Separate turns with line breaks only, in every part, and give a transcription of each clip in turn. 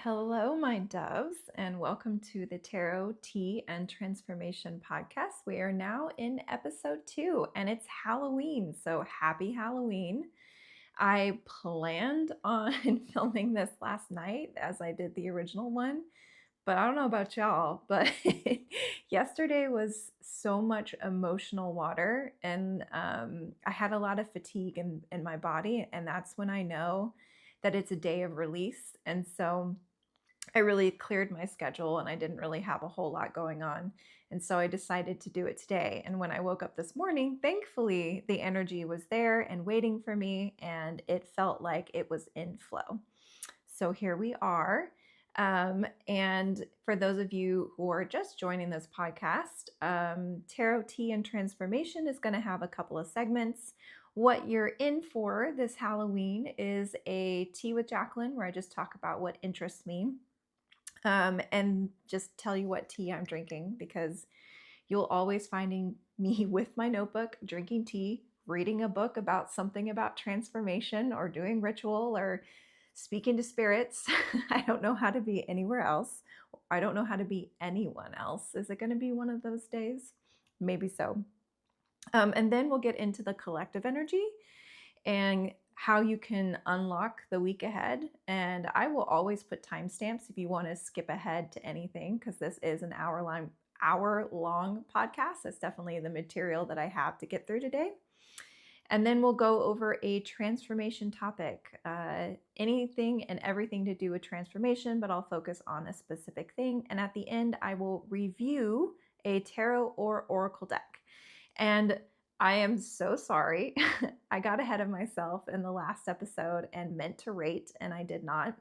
Hello, my doves, and welcome to the Tarot, Tea, and Transformation podcast. We are now in episode 2, and it's Halloween, so happy Halloween. I planned on filming this last night as I did the original one, but I don't know about y'all, but yesterday was so much emotional water, and I had a lot of fatigue in my body, and that's when I know that it's a day of release. And so I really cleared my schedule and I didn't really have a whole lot going on. And so I decided to do it today. And when I woke up this morning, thankfully the energy was there and waiting for me, and it felt like it was in flow. So here we are. And for those of you who are just joining this podcast, Tarot, Tea, and Transformation is going to have a couple of segments. What you're in for this Halloween is a Tea with Jacqueline, where I just talk about what interests me. And just tell you what tea I'm drinking, because you'll always find me with my notebook, drinking tea, reading a book about something about transformation or doing ritual or speaking to spirits. I don't know how to be anywhere else. I don't know how to be anyone else. Is it going to be one of those days? Maybe so. And then we'll get into the collective energy and how you can unlock the week ahead. And I will always put timestamps if you want to skip ahead to anything, because this is an hour-long podcast. That's definitely the material that I have to get through today. And then we'll go over a transformation topic, anything and everything to do with transformation, but I'll focus on a specific thing. And at the end, I will review a tarot or oracle deck. And I am so sorry. I got ahead of myself in the last episode and meant to rate, and I did not.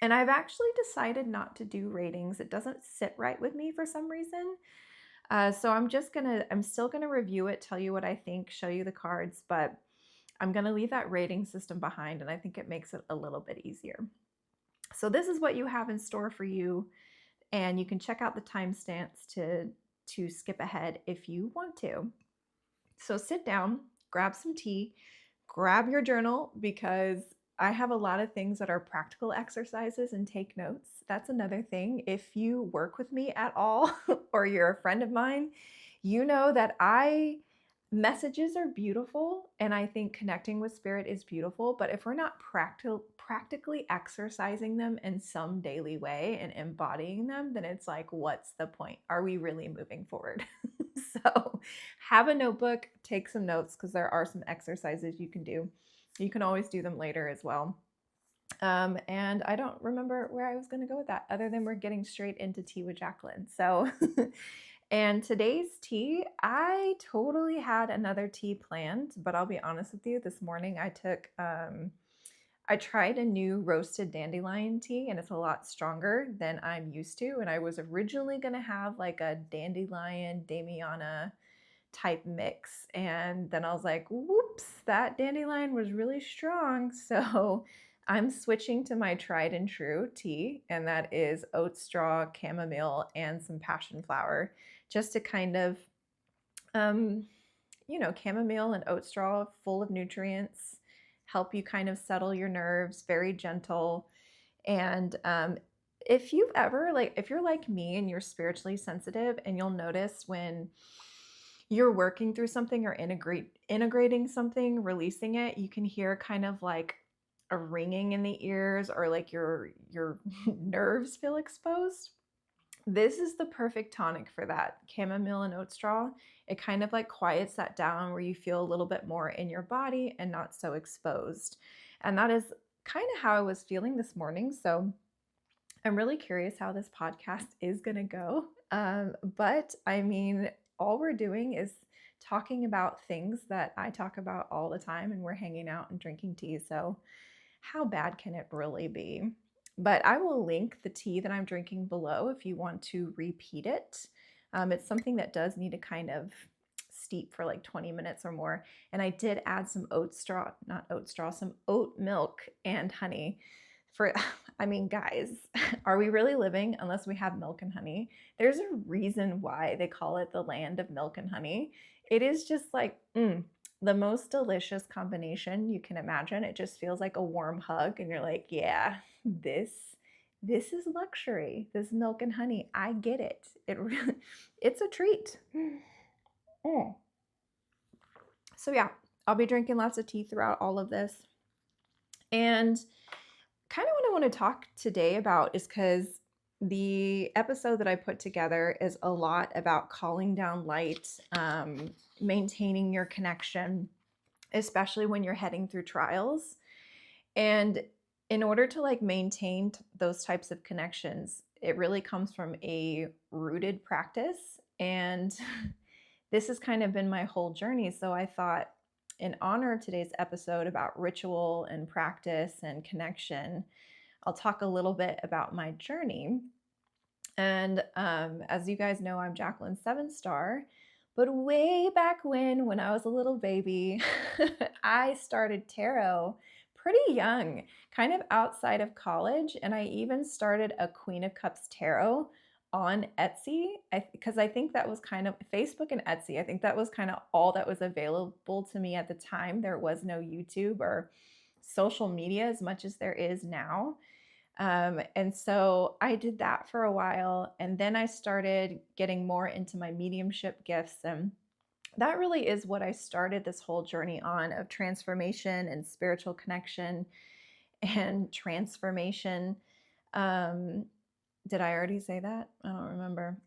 And I've actually decided not to do ratings. It doesn't sit right with me for some reason. So I'm still gonna review it, tell you what I think, show you the cards, but I'm gonna leave that rating system behind, and I think it makes it a little bit easier. So this is what you have in store for you, and you can check out the timestamps to skip ahead if you want to. So sit down, grab some tea, grab your journal, because I have a lot of things that are practical exercises, and take notes. That's another thing. If you work with me at all or you're a friend of mine, you know that messages are beautiful, and I think connecting with spirit is beautiful, but if we're not practically exercising them in some daily way and embodying them, then it's like, what's the point? Are we really moving forward? So have a notebook, take some notes, because there are some exercises you can do. You can always do them later as well. And I don't remember where I was going to go with that, other than we're getting straight into tea with Jacqueline. So, and today's tea, I totally had another tea planned, but I'll be honest with you, this morning I tried a new roasted dandelion tea, and it's a lot stronger than I'm used to. And I was originally going to have like a dandelion Damiana type mix. And then I was like, whoops, that dandelion was really strong. So I'm switching to my tried and true tea, and that is Oatstraw, chamomile, and some Passionflower, just to kind of, chamomile and Oatstraw, full of nutrients, help you kind of settle your nerves, very gentle. And if you're like me and you're spiritually sensitive, and you'll notice when you're working through something or integrating something, releasing it, you can hear kind of like a ringing in the ears, or like your nerves feel exposed. This is the perfect tonic for that. Chamomile and oat straw. It kind of like quiets that down, where you feel a little bit more in your body and not so exposed. And that is kind of how I was feeling this morning. So I'm really curious how this podcast is going to go. But I mean, all we're doing is talking about things that I talk about all the time, and we're hanging out and drinking tea. So how bad can it really be? But I will link the tea that I'm drinking below if you want to repeat it. It's something that does need to kind of steep for like 20 minutes or more. And I did add some some oat milk and honey I mean, guys, are we really living unless we have milk and honey? There's a reason why they call it the land of milk and honey. It is just like, the most delicious combination you can imagine. It just feels like a warm hug, and you're like, yeah, this this is luxury, this milk and honey. I get it. It's a treat. Mm. So yeah, I'll be drinking lots of tea throughout all of this. And kind of what I want to talk today about is because the episode that I put together is a lot about calling down light, maintaining your connection, especially when you're heading through trials. And in order to like maintain those types of connections, it really comes from a rooted practice. And this has kind of been my whole journey. So I thought, in honor of today's episode about ritual and practice and connection, I'll talk a little bit about my journey. And as you guys know, I'm Jacqueline 7-star. But way back when I was a little baby, I started tarot pretty young, kind of outside of college. And I even started a Queen of Cups tarot on Etsy, because I think that was kind of Facebook and Etsy. I think that was kind of all that was available to me at the time. There was no YouTube or social media as much as there is now. And so I did that for a while. And then I started getting more into my mediumship gifts. And that really is what I started this whole journey on, of transformation and spiritual connection and transformation. Did I already say that? I don't remember.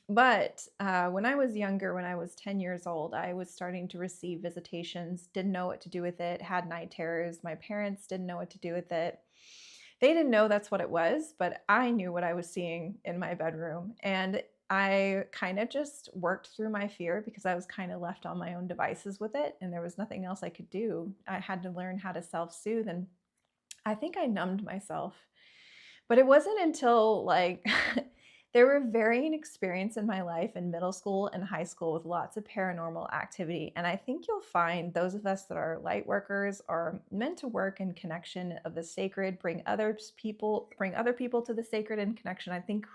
But when I was younger, when I was 10 years old, I was starting to receive visitations, didn't know what to do with it, had night terrors. My parents didn't know what to do with it. They didn't know that's what it was, but I knew what I was seeing in my bedroom. And I kind of just worked through my fear because I was kind of left on my own devices with it. And there was nothing else I could do. I had to learn how to self-soothe. And I think I numbed myself. But it wasn't until like there were varying experiences in my life in middle school and high school with lots of paranormal activity. And I think you'll find those of us that are light workers are meant to work in connection of the sacred, bring other people to the sacred and connection. I think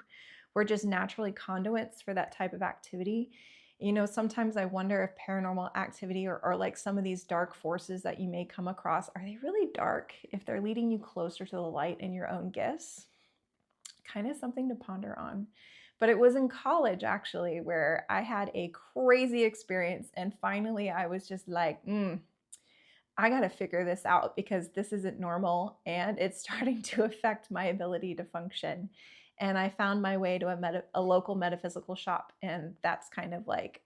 we're just naturally conduits for that type of activity. You know, sometimes I wonder if paranormal activity or like some of these dark forces that you may come across, are they really dark if they're leading you closer to the light in your own gifts? Kind of something to ponder on. But it was in college actually where I had a crazy experience. And finally I was just like, I got to figure this out because this isn't normal and it's starting to affect my ability to function. And I found my way to a local metaphysical shop. And that's kind of like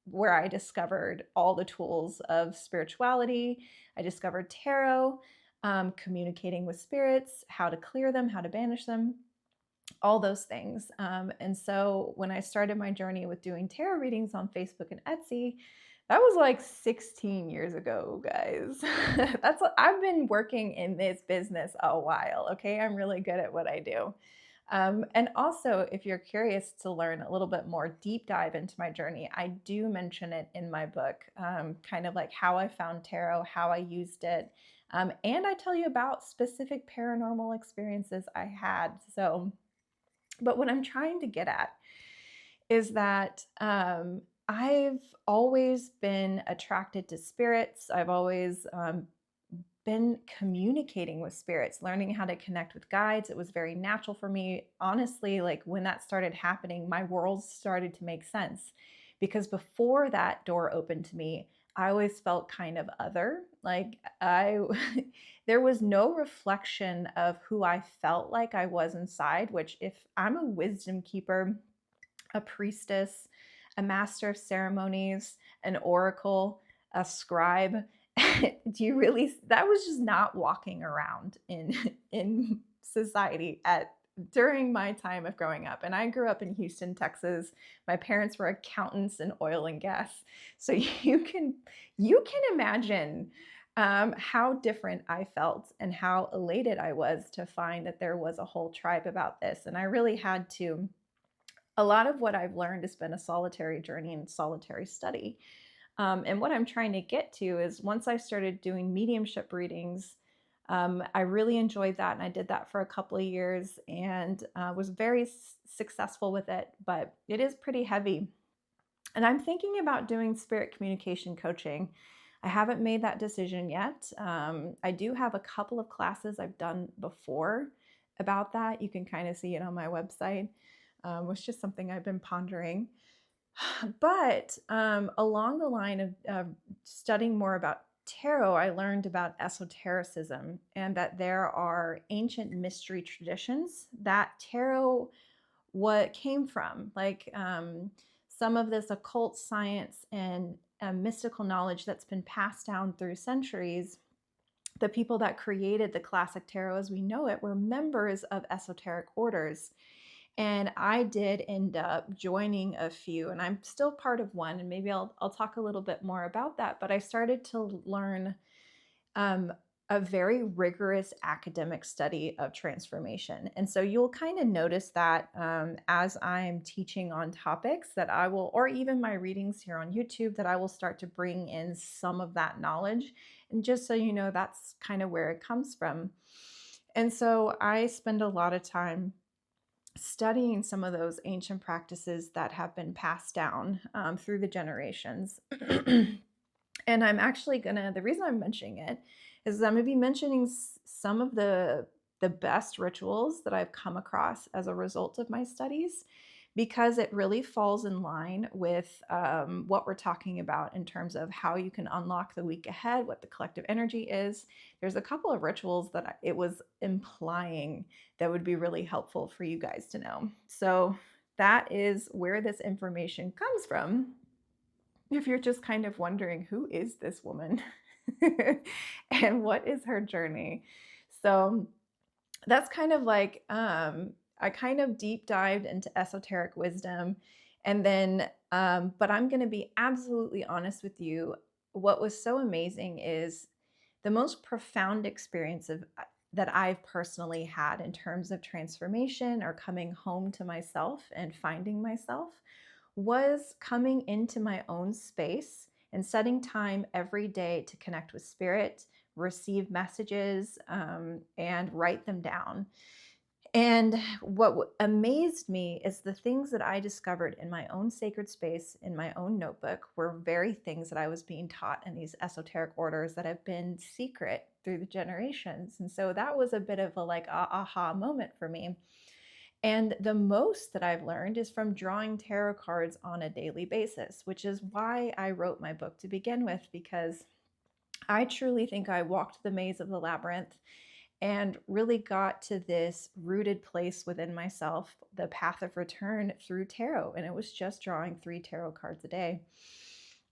where I discovered all the tools of spirituality. I discovered tarot, communicating with spirits, how to clear them, how to banish them, all those things. And so when I started my journey with doing tarot readings on Facebook and Etsy, that was like 16 years ago, guys. I've been working in this business a while, okay? I'm really good at what I do. And also, if you're curious to learn a little bit more deep dive into my journey, I do mention it in my book, kind of like how I found tarot, how I used it, and I tell you about specific paranormal experiences I had. But what I'm trying to get at is that I've always been attracted to spirits. I've always been communicating with spirits, learning how to connect with guides. It was very natural for me. Honestly, like when that started happening, my world started to make sense, because before that door opened to me, I always felt kind of other. Like there was no reflection of who I felt like I was inside, which if I'm a wisdom keeper, a priestess, a master of ceremonies, an oracle, a scribe, do you really, that was just not walking around in society during my time of growing up. And I grew up in Houston, Texas. My parents were accountants in oil and gas. So you can imagine how different I felt and how elated I was to find that there was a whole tribe about this. And I really had to, a lot of what I've learned has been a solitary journey and solitary study. And what I'm trying to get to is, once I started doing mediumship readings, I really enjoyed that. And I did that for a couple of years and was very successful with it, but it is pretty heavy. And I'm thinking about doing spirit communication coaching. I haven't made that decision yet. I do have a couple of classes I've done before about that. You can kind of see it on my website, which is just something I've been pondering. But along the line of studying more about tarot, I learned about esotericism and that there are ancient mystery traditions that tarot what came from, like some of this occult science and mystical knowledge that's been passed down through centuries. The people that created the classic tarot as we know it were members of esoteric orders. And I did end up joining a few, and I'm still part of one, and maybe I'll talk a little bit more about that. But I started to learn a very rigorous academic study of transformation. And so you'll kind of notice that as I'm teaching on topics that I will, or even my readings here on YouTube, that I will start to bring in some of that knowledge. And just so you know, that's kind of where it comes from. And so I spend a lot of time studying some of those ancient practices that have been passed down through the generations. And I'm actually the reason I'm mentioning it is I'm going to be mentioning some of the best rituals that I've come across as a result of my studies, because it really falls in line with what we're talking about in terms of how you can unlock the week ahead, what the collective energy is. There's a couple of rituals that it was implying that would be really helpful for you guys to know. So that is where this information comes from. If you're just kind of wondering, who is this woman and what is her journey? So that's kind of like, I kind of deep dived into esoteric wisdom. And then, but I'm going to be absolutely honest with you. What was so amazing is the most profound experience that I've personally had in terms of transformation or coming home to myself and finding myself was coming into my own space and setting time every day to connect with spirit, receive messages, and write them down. And what amazed me is the things that I discovered in my own sacred space, in my own notebook, were very things that I was being taught in these esoteric orders that have been secret through the generations. And so that was a bit of a like aha moment for me. And the most that I've learned is from drawing tarot cards on a daily basis, which is why I wrote my book to begin with, because I truly think I walked the maze of the labyrinth and really got to this rooted place within myself, the path of return through tarot. And it was just drawing 3 tarot cards a day.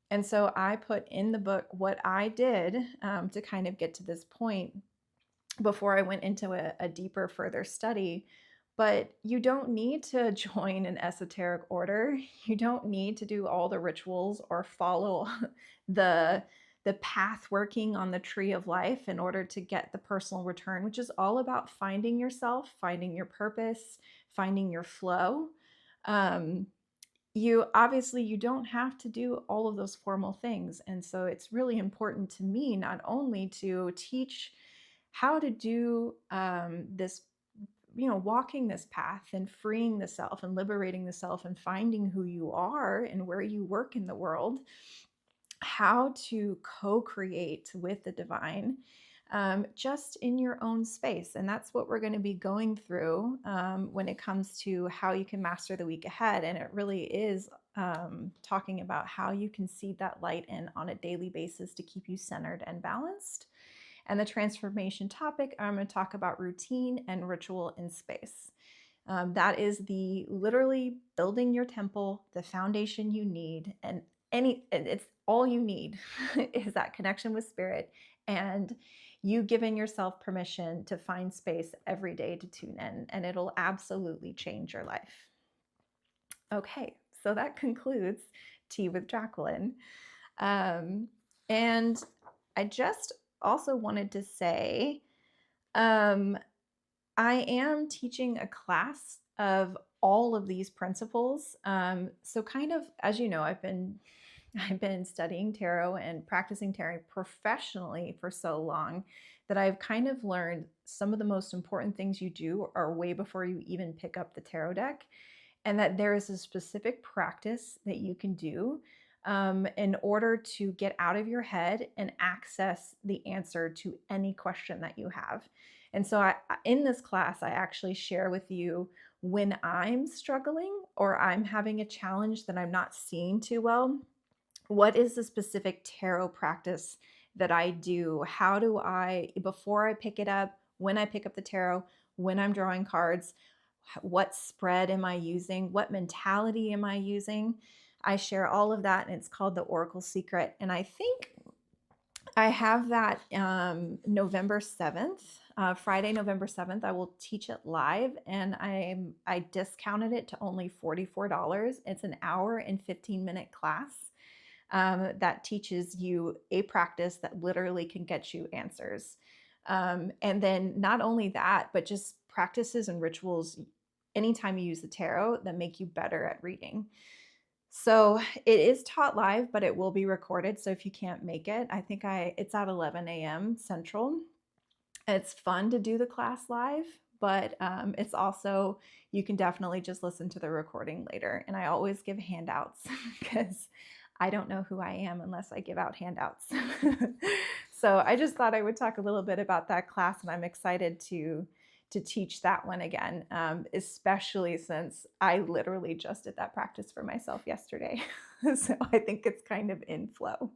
And so I put in the book what I did to kind of get to this point before I went into a deeper, further study. But you don't need to join an esoteric order. You don't need to do all the rituals or follow the path working on the tree of life in order to get the personal return, which is all about finding yourself, finding your purpose, finding your flow. You don't have to do all of those formal things. And so it's really important to me not only to teach how to do this, walking this path and freeing the self and liberating the self and finding who you are and where you work in the world, how to co-create with the divine, just in your own space. And that's what we're going to be going through when it comes to how you can master the week ahead. And it really is talking about how you can seed that light in on a daily basis to keep you centered and balanced. And the transformation topic, I'm going to talk about routine and ritual in space. That is the literally building your temple, the foundation you need, and it's all you need is that connection with spirit and you giving yourself permission to find space every day to tune in, and it'll absolutely change your life. Okay, so that concludes Tea with Jacqueline. And I just also wanted to say, I am teaching a class of all of these principles. So kind of, as you know, I've been studying tarot and practicing tarot professionally for so long that I've kind of learned some of the most important things you do are way before you even pick up the tarot deck, and that there is a specific practice that you can do in order to get out of your head and access the answer to any question that you have. And so in this class, I actually share with you when I'm struggling or I'm having a challenge that I'm not seeing too well, what is the specific tarot practice that I do? How do I, before I pick it up, when I pick up the tarot, when I'm drawing cards, what spread am I using? What mentality am I using? I share all of that, and it's called the Oracle Secret. And I think I have that November 7th, Friday, November 7th. I will teach it live, and I discounted it to only $44. It's an hour and 15-minute class that teaches you a practice that literally can get you answers. And then not only that, but just practices and rituals anytime you use the tarot that make you better at reading. So it is taught live, but it will be recorded. So if you can't make it, I think it's at 11 a.m. Central. It's fun to do the class live, but it's also, you can definitely just listen to the recording later. And I always give handouts because I don't know who I am unless I give out handouts. So I just thought I would talk a little bit about that class, and I'm excited to teach that one again, especially since I literally just did that practice for myself yesterday. So I think it's kind of in flow.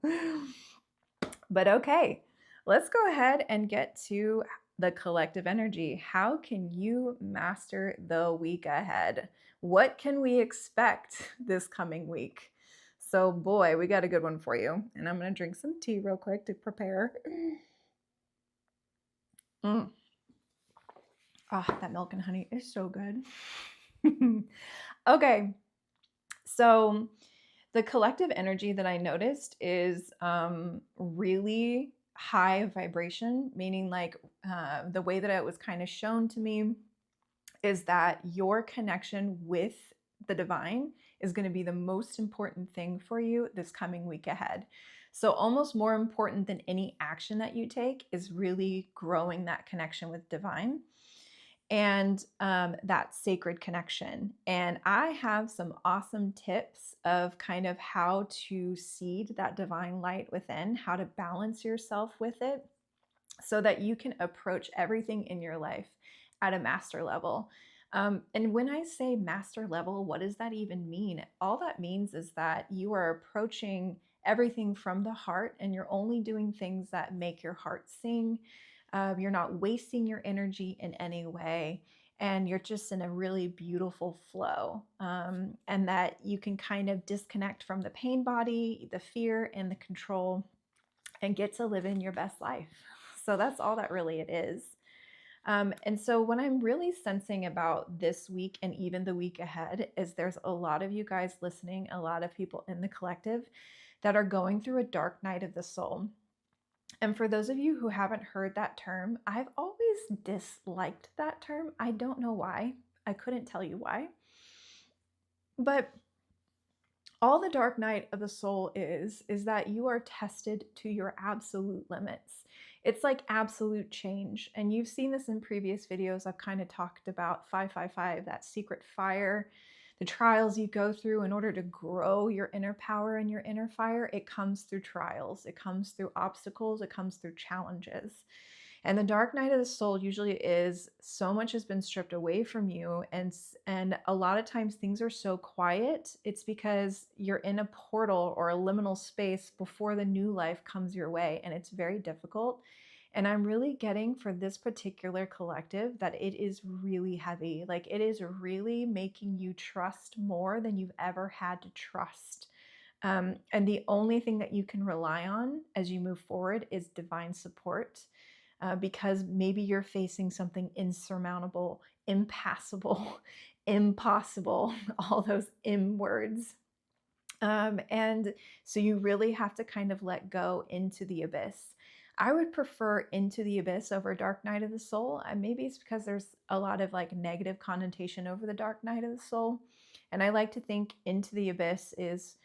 But okay, let's go ahead and get to the collective energy. How can you master the week ahead? What can we expect this coming week? So boy, we got a good one for you. And I'm going to drink some tea real quick to prepare. Oh, that milk and honey is so good. Okay, so the collective energy that I noticed is really high vibration, meaning like the way that it was kind of shown to me is that your connection with the divine is going to be the most important thing for you this coming week ahead. So almost more important than any action that you take is really growing that connection with divine and that sacred connection. And I have some awesome tips of kind of how to seed that divine light within, how to balance yourself with it so that you can approach everything in your life at a master level. And when I say master level, what does that even mean? All that means is that you are approaching everything from the heart, and you're only doing things that make your heart sing. You're not wasting your energy in any way, and you're just in a really beautiful flow. And that you can kind of disconnect from the pain body, the fear, and the control, and get to live in your best life. So that's all that really it is. And so what I'm really sensing about this week and even the week ahead is there's a lot of you guys listening, a lot of people in the collective that are going through a dark night of the soul. And for those of you who haven't heard that term, I've always disliked that term. I don't know why. I couldn't tell you why. But all the dark night of the soul is that you are tested to your absolute limits. It's like absolute change. And you've seen this in previous videos. I've kind of talked about 555, that secret fire, the trials you go through in order to grow your inner power and your inner fire. It comes through trials. It comes through obstacles. It comes through challenges. And the dark night of the soul usually is so much has been stripped away from you. And a lot of times things are so quiet. It's because you're in a portal or a liminal space before the new life comes your way. And it's very difficult. And I'm really getting for this particular collective that it is really heavy. Like it is really making you trust more than you've ever had to trust. And the only thing that you can rely on as you move forward is divine support. Because maybe you're facing something insurmountable, impassable, impossible, all those M words. And so you really have to kind of let go into the abyss. I would prefer Into the Abyss over Dark Night of the Soul. Maybe it's because there's a lot of like negative connotation over the Dark Night of the Soul. And I like to think Into the Abyss is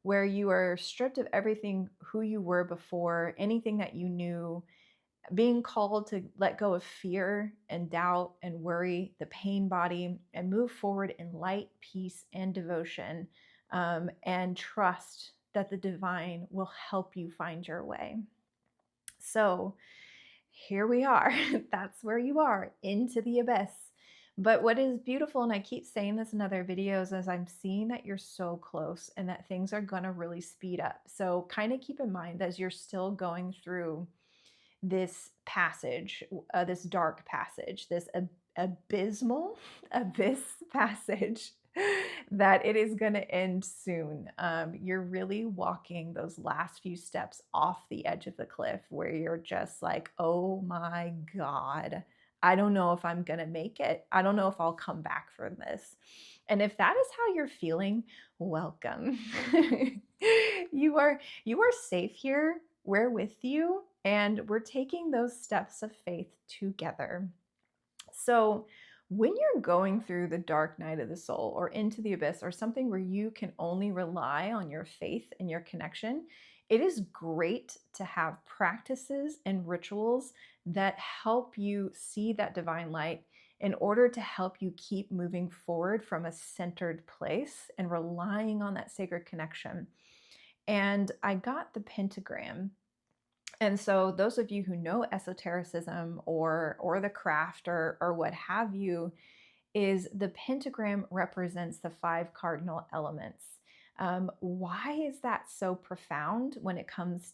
where you are stripped of everything who you were before, anything that you knew, being called to let go of fear and doubt and worry, the pain body, and move forward in light, peace, and devotion, and trust that the divine will help you find your way. So here we are. That's where you are, into the abyss. But what is beautiful, and I keep saying this in other videos, is I'm seeing that you're so close and that things are going to really speed up. So kind of keep in mind as you're still going through this passage, this dark passage, this abysmal abyss passage, that it is going to end soon. You're really walking those last few steps off the edge of the cliff where you're just like, oh my God, I don't know if I'm going to make it. I don't know if I'll come back from this. And if that is how you're feeling, welcome. You are safe here. We're with you, and we're taking those steps of faith together. So when you're going through the dark night of the soul or into the abyss or something where you can only rely on your faith and your connection, it is great to have practices and rituals that help you see that divine light in order to help you keep moving forward from a centered place and relying on that sacred connection. And I got the pentagram. And so those of you who know esotericism or the craft or what have you, is the pentagram represents the 5 cardinal elements. Why is that so profound when it comes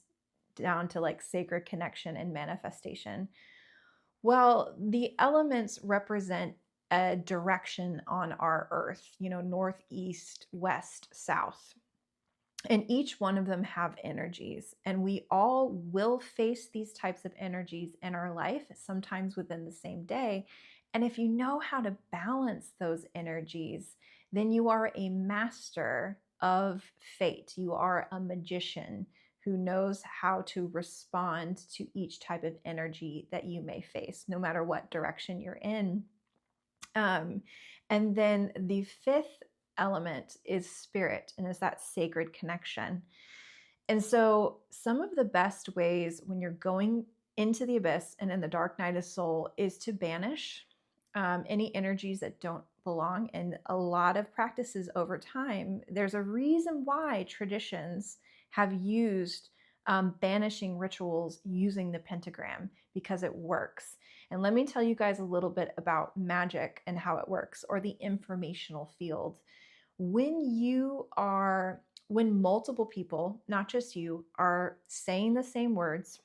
down to like sacred connection and manifestation? Well, the elements represent a direction on our earth, north, east, west, south. And each one of them have energies, and we all will face these types of energies in our life, sometimes within the same day. And if you know how to balance those energies, then you are a master of fate. You are a magician who knows how to respond to each type of energy that you may face, no matter what direction you're in. And then the 5th element is spirit, and is that sacred connection. And so some of the best ways when you're going into the abyss and in the dark night of soul is to banish any energies that don't belong. And a lot of practices over time, there's a reason why traditions have used banishing rituals using the pentagram, because it works. And let me tell you guys a little bit about magic and how it works, or the informational field. When multiple people, not just you, are saying the same words,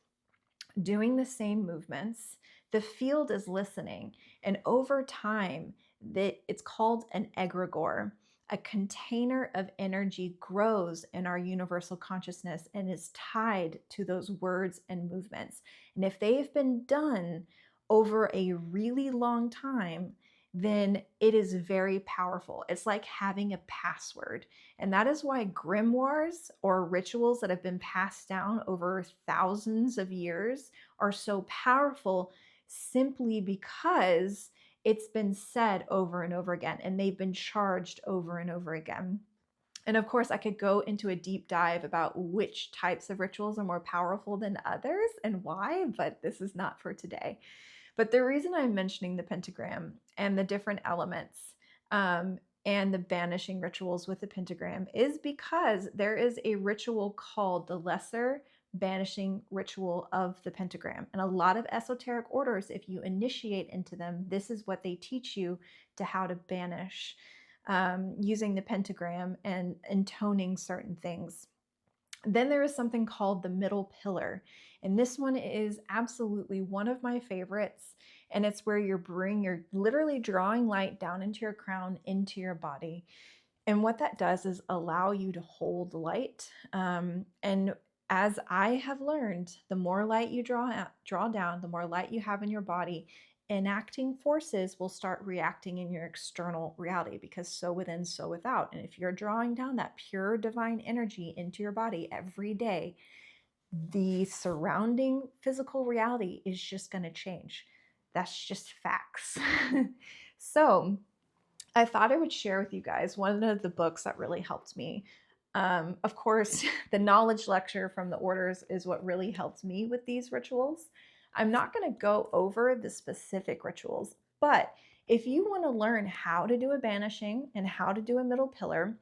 doing the same movements, the field is listening. And over time, it's called an egregore. A container of energy grows in our universal consciousness and is tied to those words and movements. And if they've been done over a really long time, then it is very powerful. It's like having a password. And that is why grimoires or rituals that have been passed down over thousands of years are so powerful, simply because it's been said over and over again, and they've been charged over and over again. And of course, I could go into a deep dive about which types of rituals are more powerful than others and why, but this is not for today. But the reason I'm mentioning the pentagram and the different elements and the banishing rituals with the pentagram is because there is a ritual called the lesser banishing ritual of the pentagram. And a lot of esoteric orders, if you initiate into them, this is what they teach you to how to banish using the pentagram and intoning certain things. Then there is something called the middle pillar. And this one is absolutely one of my favorites. And it's where you're literally drawing light down into your crown, into your body. And what that does is allow you to hold light. And as I have learned, the more light you draw down, the more light you have in your body, enacting forces will start reacting in your external reality, because so within, so without. And if you're drawing down that pure divine energy into your body every day, the surrounding physical reality is just going to change. That's just facts. So I thought I would share with you guys one of the books that really helped me. Of course, the knowledge lecture from the orders is what really helped me with these rituals. I'm not going to go over the specific rituals, but if you want to learn how to do a banishing and how to do a middle pillar,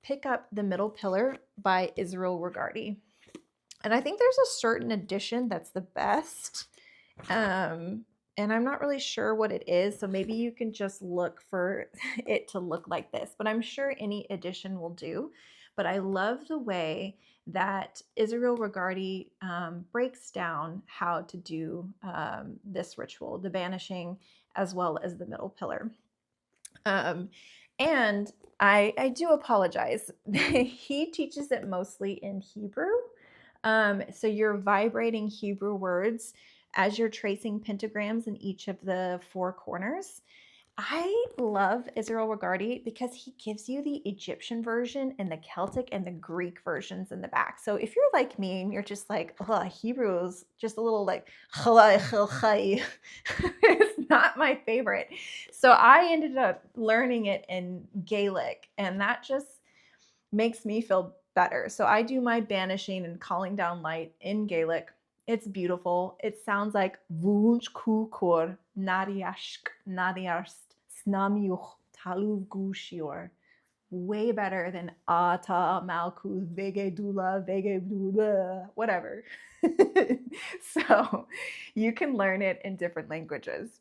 pick up The Middle Pillar by Israel Regardie. And I think there's a certain edition that's the best. And I'm not really sure what it is. So maybe you can just look for it to look like this, but I'm sure any edition will do. But I love the way that Israel Regardie breaks down how to do this ritual, the banishing, as well as the middle pillar. And I do apologize. He teaches it mostly in Hebrew. So you're vibrating Hebrew words as you're tracing pentagrams in each of the four corners. I love Israel Regardie because he gives you the Egyptian version and the Celtic and the Greek versions in the back. So if you're like me and you're just like, oh, Hebrew is just a little like, it's not my favorite. So I ended up learning it in Gaelic, and that just makes me feel better. So I do my banishing and calling down light in Gaelic. It's beautiful. It sounds like Vunch Kukor Nadiashk Nadiarst Snamyuch Taluv Gushior. Way better than Ata Malkuz Vege Dula Vege Dula, whatever. So you can learn it in different languages.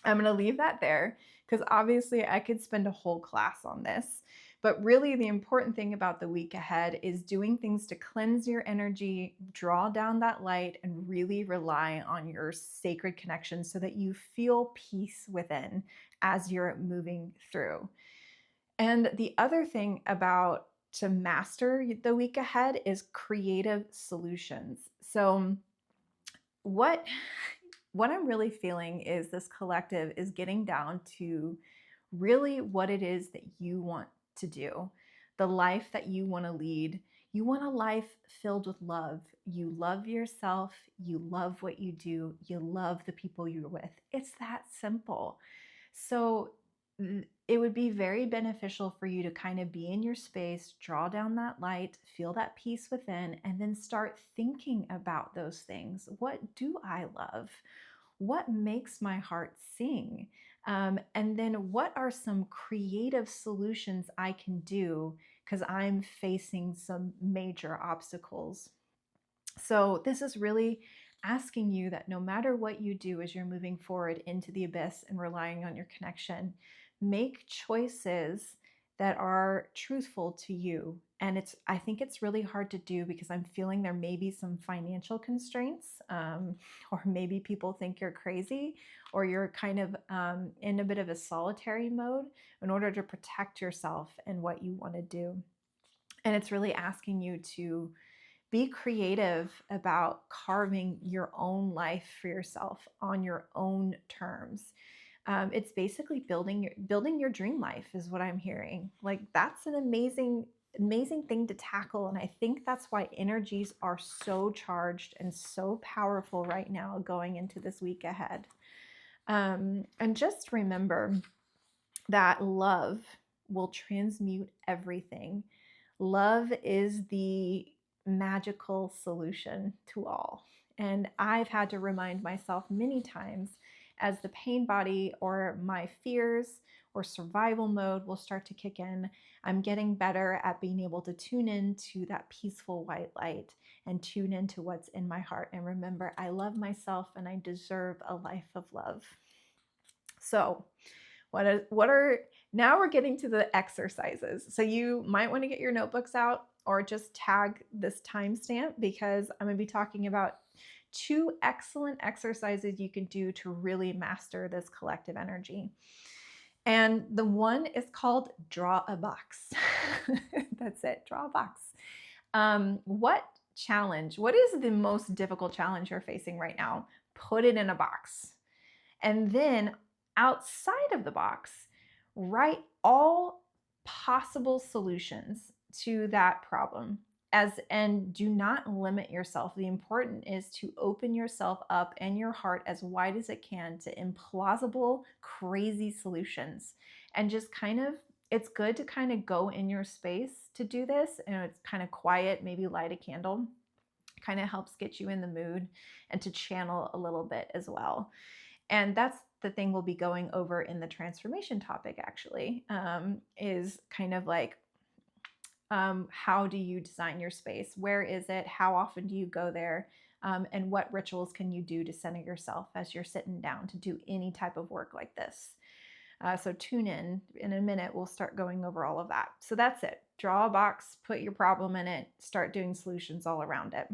I'm going to leave that there because obviously I could spend a whole class on this. But really, the important thing about the week ahead is doing things to cleanse your energy, draw down that light, and really rely on your sacred connection so that you feel peace within as you're moving through. And the other thing about to master the week ahead is creative solutions. So, what I'm really feeling is this collective is getting down to really what it is that you want to do, the life that you want to lead. You want a life filled with love. You love yourself. You love what you do. You love the people you're with. It's that simple. So it would be very beneficial for you to kind of be in your space, draw down that light, feel that peace within, and then start thinking about those things. What do I love? What makes my heart sing? And then what are some creative solutions I can do because I'm facing some major obstacles? So, this is really asking you that no matter what you do as you're moving forward into the abyss and relying on your connection, make choices that are truthful to you. And I think it's really hard to do because I'm feeling there may be some financial constraints, or maybe people think you're crazy, or you're kind of in a bit of a solitary mode in order to protect yourself and what you want to do. And it's really asking you to be creative about carving your own life for yourself on your own terms. It's basically building your dream life is what I'm hearing. Like that's an amazing thing to tackle, and I think that's why energies are so charged and so powerful right now going into this week ahead. And just remember that love will transmute everything. Love is the magical solution to all. And I've had to remind myself many times as the pain body or my fears or survival mode will start to kick in. I'm getting better at being able to tune into that peaceful white light and tune into what's in my heart. And remember, I love myself and I deserve a life of love. So, now we're getting to the exercises. So you might want to get your notebooks out or just tag this timestamp because I'm going to be talking about 2 excellent exercises you can do to really master this collective energy. And the one is called draw a box. That's it, draw a box. What is the most difficult challenge you're facing right now? Put it in a box. And then outside of the box, write all possible solutions to that problem. And do not limit yourself. The important is to open yourself up and your heart as wide as it can to implausible, crazy solutions. And just it's good to kind of go in your space to do this. And it's kind of quiet, maybe light a candle. Kind of helps get you in the mood and to channel a little bit as well. And that's the thing we'll be going over in the transformation topic, actually, is kind of like How do you design your space? Where is it? How often do you go there? And what rituals can you do to center yourself as you're sitting down to do any type of work like this? So tune in a minute, we'll start going over all of that. So that's it. Draw a box, put your problem in it, start doing solutions all around it.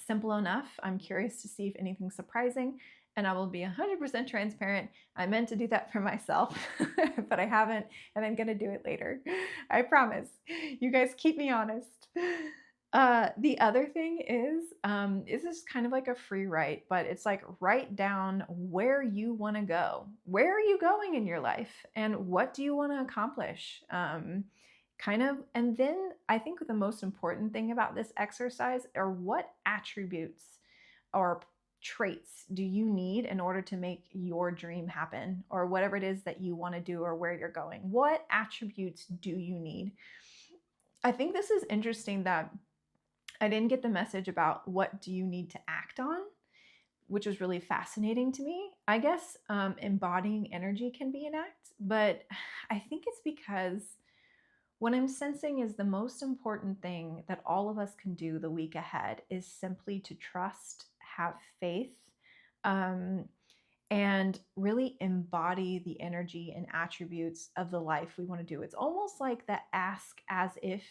Simple enough. I'm curious to see if anything's surprising, and I will be 100% transparent. I meant to do that for myself, but I haven't, and I'm going to do it later. I promise. You guys keep me honest. The other thing is this is kind of like a free write, but it's like write down where you want to go. Where are you going in your life, and what do you want to accomplish? And then I think the most important thing about this exercise are what attributes or traits do you need in order to make your dream happen, or whatever it is that you want to do or where you're going. What attributes do you need? I think this is interesting that I didn't get the message about what do you need to act on, which was really fascinating to me. I guess embodying energy can be an act, but I think it's because what I'm sensing is the most important thing that all of us can do the week ahead is simply to trust, have faith, and really embody the energy and attributes of the life we want to do. It's almost like the ask as if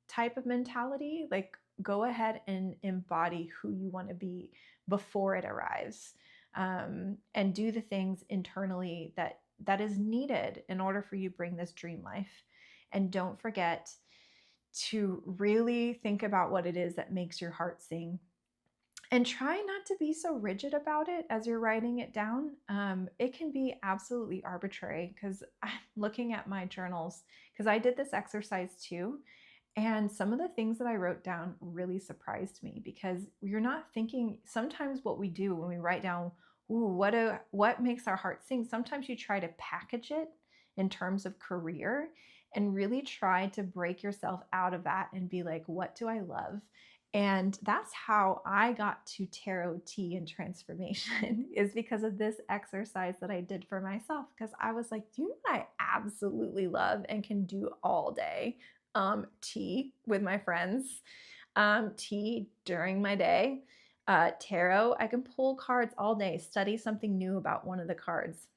type of mentality. Like, go ahead and embody who you want to be before it arrives, and do the things internally that is needed in order for you to bring this dream life. And don't forget to really think about what it is that makes your heart sing. And try not to be so rigid about it as you're writing it down. It can be absolutely arbitrary, because I'm looking at my journals, because I did this exercise too. And some of the things that I wrote down really surprised me, because you're not thinking, sometimes what we do when we write down, ooh, what makes our heart sing? Sometimes you try to package it in terms of career and really try to break yourself out of that and be like, what do I love? And that's how I got to tarot tea and transformation is because of this exercise that I did for myself. Because I was like, do you know what I absolutely love and can do all day? Tea with my friends, tea during my day, tarot. I can pull cards all day, study something new about one of the cards.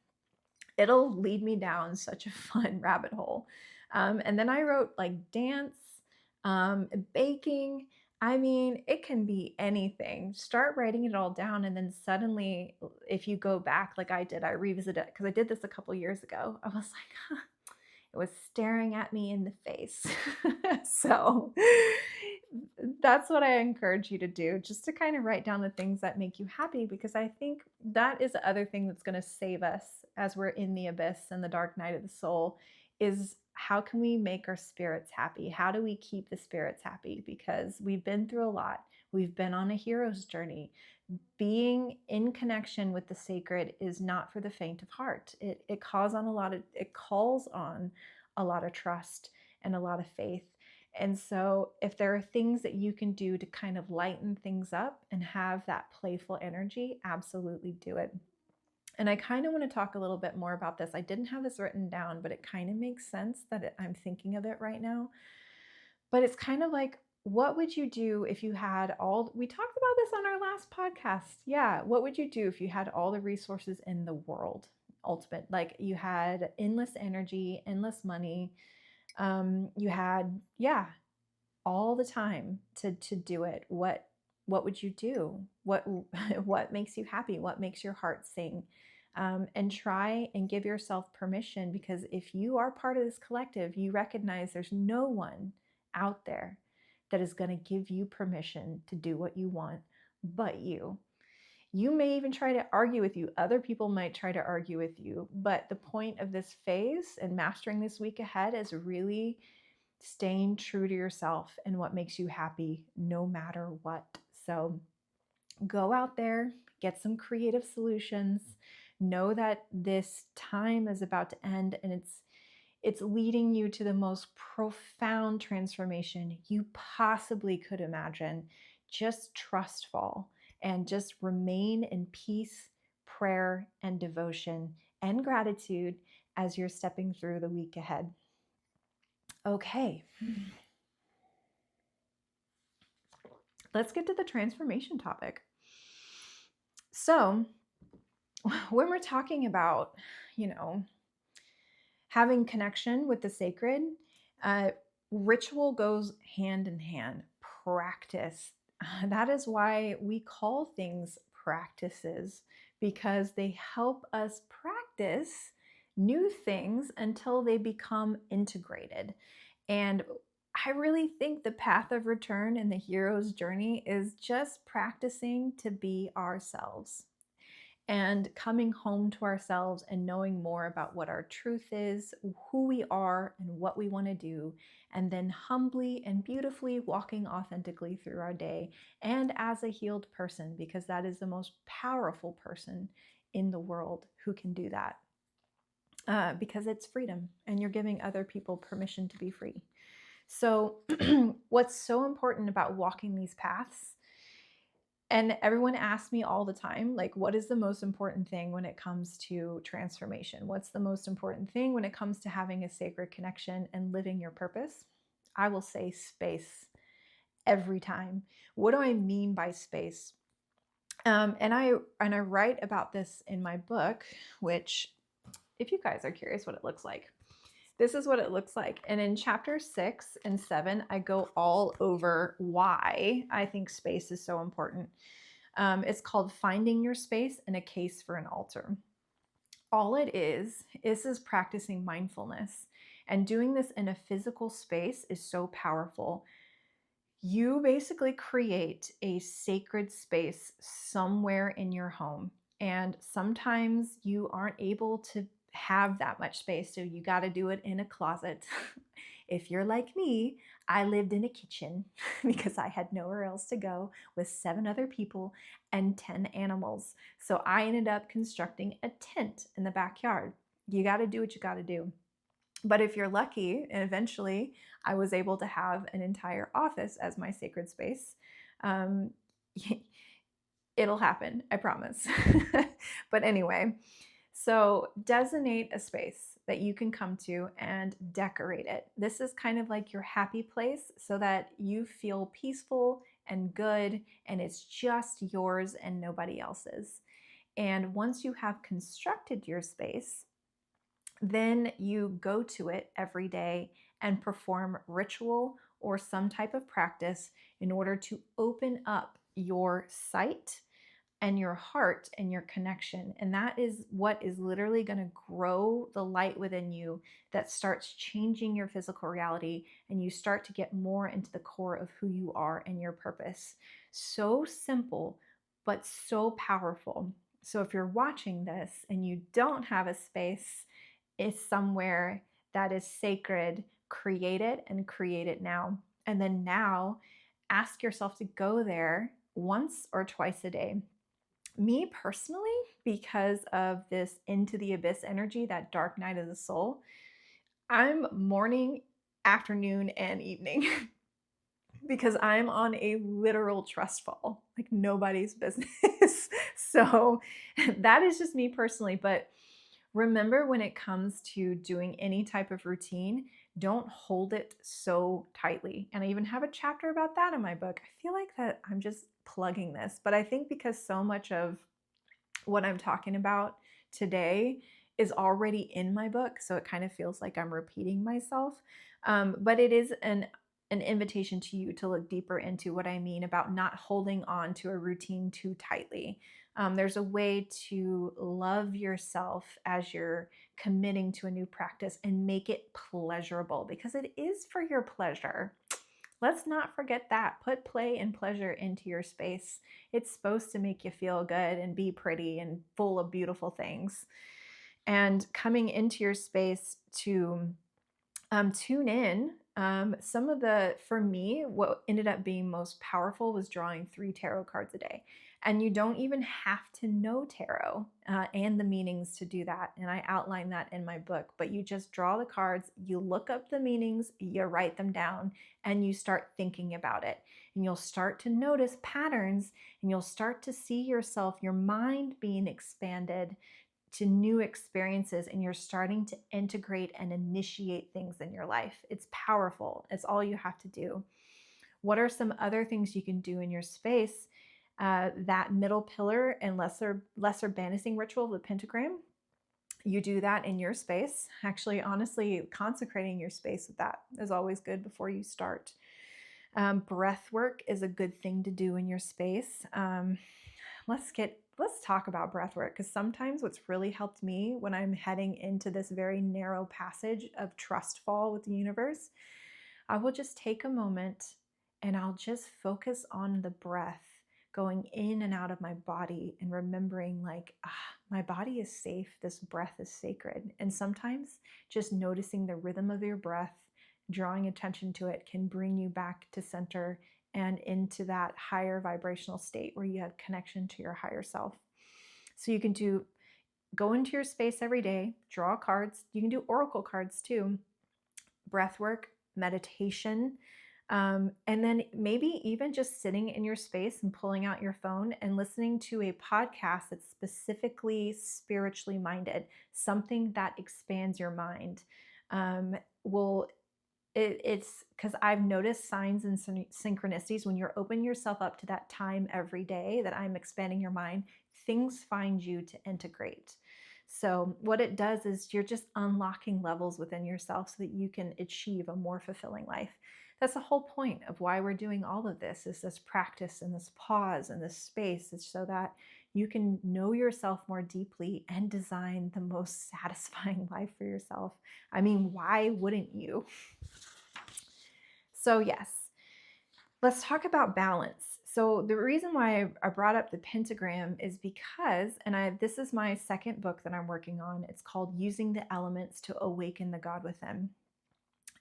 It'll lead me down such a fun rabbit hole. And then I wrote like dance, baking. I mean, it can be anything. Start writing it all down, and then suddenly, if you go back like I did, I revisited it because I did this a couple years ago. I was like, huh, it was staring at me in the face. So that's what I encourage you to do, just to kind of write down the things that make you happy, because I think that is the other thing that's going to save us as we're in the abyss and the dark night of the soul, is how can we make our spirits happy? How do we keep the spirits happy? Because we've been through a lot. We've been on a hero's journey. Being in connection with the sacred is not for the faint of heart. It calls on a lot of trust and a lot of faith. And so if there are things that you can do to kind of lighten things up and have that playful energy, absolutely do it. And I kind of want to talk a little bit more about this. I didn't have this written down, but it kind of makes sense that I'm thinking of it right now. But it's kind of like, what would you do if you had we talked about this on our last podcast. Yeah. What would you do if you had all the resources in the world? Ultimate, like you had endless energy, endless money. You had, yeah, all the time to do it. What would you do? What makes you happy? What makes your heart sing? And try and give yourself permission, because if you are part of this collective, you recognize there's no one out there that is going to give you permission to do what you want but you. You may even try to argue with you. Other people might try to argue with you. But the point of this phase and mastering this week ahead is really staying true to yourself and what makes you happy no matter what. So go out there, get some creative solutions. Know that this time is about to end, and it's leading you to the most profound transformation you possibly could imagine. Just trustful and just remain in peace, prayer, and devotion and gratitude as you're stepping through the week ahead. Okay. let's get to the transformation topic. So, when we're talking about, having connection with the sacred, ritual goes hand in hand. Practice. That is why we call things practices, because they help us practice new things until they become integrated. And I really think the path of return and the hero's journey is just practicing to be ourselves and coming home to ourselves and knowing more about what our truth is, who we are, and what we want to do, and then humbly and beautifully walking authentically through our day and as a healed person, because that is the most powerful person in the world who can do that. Because it's freedom and you're giving other people permission to be free. So, what's so important about walking these paths, and everyone asks me all the time, like, what is the most important thing when it comes to transformation? What's the most important thing when it comes to having a sacred connection and living your purpose? I will say space every time. What do I mean by space? And I write about this in my book, which, if you guys are curious what it looks like, this is what it looks like. And in chapter 6 and 7, I go all over why I think space is so important. It's called Finding Your Space and a Case for an Altar. All it is practicing mindfulness. And doing this in a physical space is so powerful. You basically create a sacred space somewhere in your home. And sometimes you aren't able to have that much space, so you got to do it in a closet. If you're like me, I lived in a kitchen because I had nowhere else to go with 7 other people and 10 animals. So I ended up constructing a tent in the backyard. You got to do what you got to do. But if you're lucky, and eventually I was able to have an entire office as my sacred space, it'll happen, I promise. But anyway, so designate a space that you can come to and decorate it. This is kind of like your happy place so that you feel peaceful and good and it's just yours and nobody else's. And once you have constructed your space, then you go to it every day and perform ritual or some type of practice in order to open up your sight and your heart and your connection. And that is what is literally going to grow the light within you that starts changing your physical reality, and you start to get more into the core of who you are and your purpose. So simple, but so powerful. So if you're watching this and you don't have a space, it's somewhere that is sacred, create it and create it now. And then now ask yourself to go there once or twice a day. Me personally, because of this into the abyss energy, that dark night of the soul, I'm morning, afternoon, and evening because I'm on a literal trust fall, like nobody's business. So that is just me personally. But remember, when it comes to doing any type of routine, don't hold it so tightly. And I even have a chapter about that in my book. I feel like that I'm just plugging this, but I think because so much of what I'm talking about today is already in my book, so it kind of feels like I'm repeating myself. But it is an invitation to you to look deeper into what I mean about not holding on to a routine too tightly. There's a way to love yourself as you're committing to a new practice and make it pleasurable, because it is for your pleasure. Let's not forget that. Put play and pleasure into your space. It's supposed to make you feel good and be pretty and full of beautiful things. And coming into your space to tune in. Some of for me, what ended up being most powerful was drawing 3 tarot cards a day. And you don't even have to know tarot and the meanings to do that. And I outline that in my book. But you just draw the cards, you look up the meanings, you write them down, and you start thinking about it. And you'll start to notice patterns, and you'll start to see yourself, your mind being expanded to new experiences, and you're starting to integrate and initiate things in your life. It's powerful. It's all you have to do. What are some other things you can do in your space? That middle pillar and lesser banishing ritual, the pentagram, you do that in your space. Actually, honestly, consecrating your space with that is always good before you start. Breath work is a good thing to do in your space. Let's talk about breath work, because sometimes what's really helped me when I'm heading into this very narrow passage of trust fall with the universe, I will just take a moment and I'll just focus on the breath going in and out of my body and remembering, like, my body is safe, this breath is sacred. And sometimes just noticing the rhythm of your breath, drawing attention to it, can bring you back to center and into that higher vibrational state where you have connection to your higher self. So you can go into your space every day, draw cards. You can do oracle cards too, breath work, meditation, and then maybe even just sitting in your space and pulling out your phone and listening to a podcast that's specifically spiritually minded, something that expands your mind. Will It's because I've noticed signs and synchronicities when you're opening yourself up to that time every day that I'm expanding your mind, things find you to integrate. So what it does is you're just unlocking levels within yourself so that you can achieve a more fulfilling life. That's the whole point of why we're doing all of this, is this practice and this pause and this space, is so that you can know yourself more deeply and design the most satisfying life for yourself. I mean, why wouldn't you? So yes, let's talk about balance. So the reason why I brought up the pentagram is because, this is my second book that I'm working on. It's called Using the Elements to Awaken the God Within.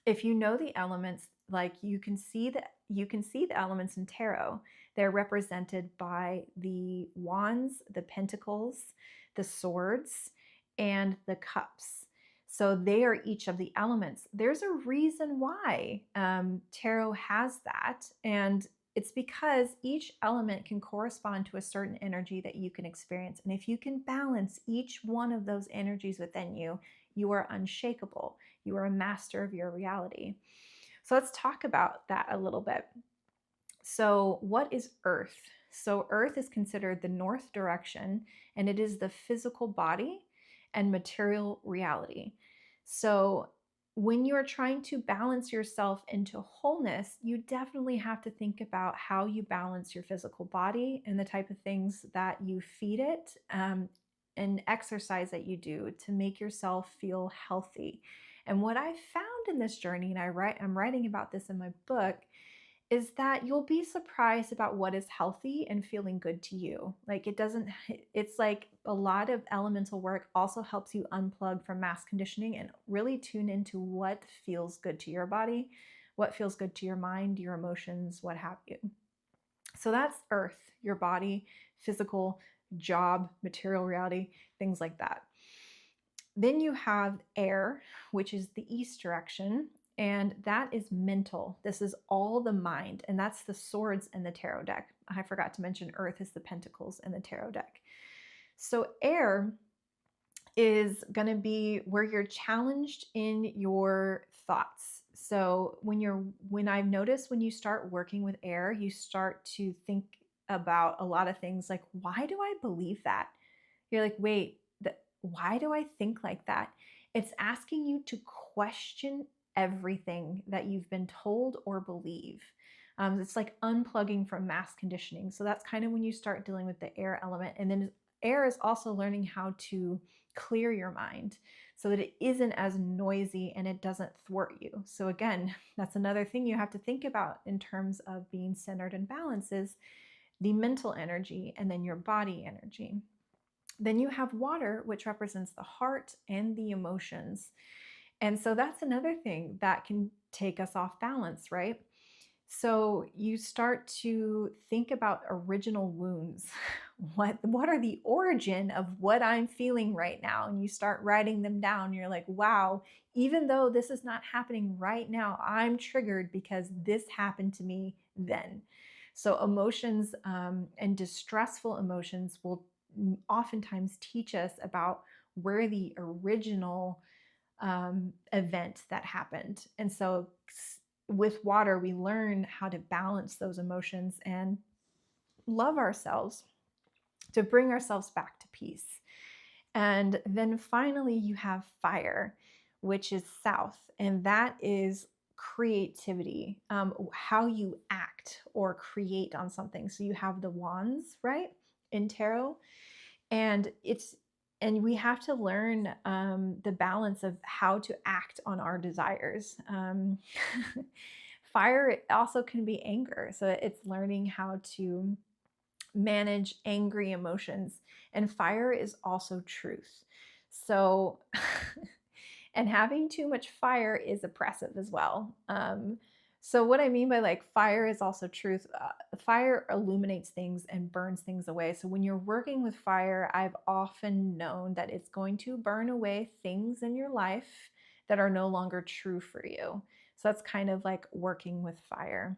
If you know the elements, like you can see the elements in tarot. They're represented by the wands, the pentacles, the swords, and the cups. So they are each of the elements. There's a reason why tarot has that, and it's because each element can correspond to a certain energy that you can experience. And if you can balance each one of those energies within you, you are unshakable. You are a master of your reality. So let's talk about that a little bit. So, what is Earth? So, Earth is considered the north direction, and it is the physical body and material reality. So, when you're trying to balance yourself into wholeness, you definitely have to think about how you balance your physical body and the type of things that you feed it, and exercise that you do to make yourself feel healthy. And what I found in this journey, and I'm writing about this in my book, is that you'll be surprised about what is healthy and feeling good to you. Like it's like a lot of elemental work also helps you unplug from mass conditioning and really tune into what feels good to your body, what feels good to your mind, your emotions, what have you. So that's Earth, your body, physical, job, material reality, things like that. Then you have air, which is the east direction, and that is mental. This is all the mind, and that's the swords in the tarot deck. I forgot to mention earth is the pentacles in the tarot deck. So air is going to be where you're challenged in your thoughts. So when I've noticed, when you start working with air, you start to think about a lot of things like, why do I believe that? You're like, wait, why do I think like that? It's asking you to question everything that you've been told or believe. It's like unplugging from mass conditioning. So that's kind of when you start dealing with the air element. And then air is also learning how to clear your mind so that it isn't as noisy and it doesn't thwart you. So again, that's another thing you have to think about in terms of being centered and balanced, is the mental energy and then your body energy. Then you have water, which represents the heart and the emotions. And so that's another thing that can take us off balance, right? So you start to think about original wounds. What are the origin of what I'm feeling right now? And you start writing them down. You're like, wow, even though this is not happening right now, I'm triggered because this happened to me then. So emotions and distressful emotions will oftentimes teach us about where the original event that happened. And so with water, we learn how to balance those emotions and love ourselves, to bring ourselves back to peace. And then finally, you have fire, which is south, and that is creativity, how you act or create on something. So you have the wands, right, in tarot, and we have to learn the balance of how to act on our desires. Fire also can be anger, so it's learning how to manage angry emotions. And fire is also truth. So, and having too much fire is oppressive as well. So what I mean by like fire is also truth, fire illuminates things and burns things away. So when you're working with fire, I've often known that it's going to burn away things in your life that are no longer true for you. So that's kind of like working with fire.